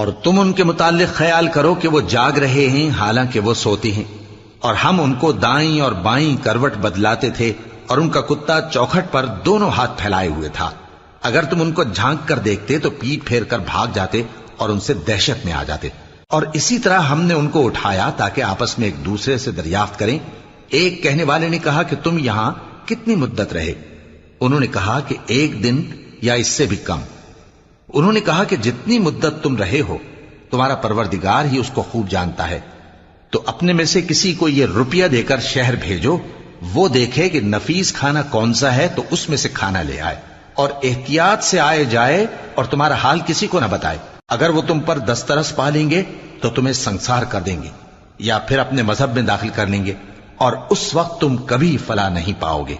اور تم ان کے متعلق خیال کرو کہ وہ جاگ رہے ہیں حالانکہ وہ سوتے ہیں، اور ہم ان کو دائیں اور بائیں کروٹ بدلاتے تھے، اور ان کا کتا چوکھٹ پر دونوں ہاتھ پھیلائے ہوئے تھا۔ اگر تم ان کو جھانک کر دیکھتے تو پیٹ پھیر کر بھاگ جاتے اور ان سے دہشت میں آ جاتے۔ اور اسی طرح ہم نے ان کو اٹھایا تاکہ آپس میں ایک دوسرے سے دریافت کریں۔ ایک کہنے والے نے کہا کہ تم یہاں کتنی مدت رہے؟ انہوں نے کہا کہ 1 دن یا اس سے بھی کم۔ انہوں نے کہا کہ جتنی مدت تم رہے ہو تمہارا پروردگار ہی اس کو خوب جانتا ہے، تو اپنے میں سے کسی کو یہ روپیہ دے کر شہر بھیجو، وہ دیکھے کہ نفیس کھانا کون سا ہے تو اس میں سے کھانا لے آئے، اور احتیاط سے آئے جائے اور تمہارا حال کسی کو نہ بتائے۔ اگر وہ تم پر دسترس پا لیں گے تو تمہیں سنسار کر دیں گے یا پھر اپنے مذہب میں داخل کر لیں گے، اور اس وقت تم کبھی فلاح نہیں پاؤ گے۔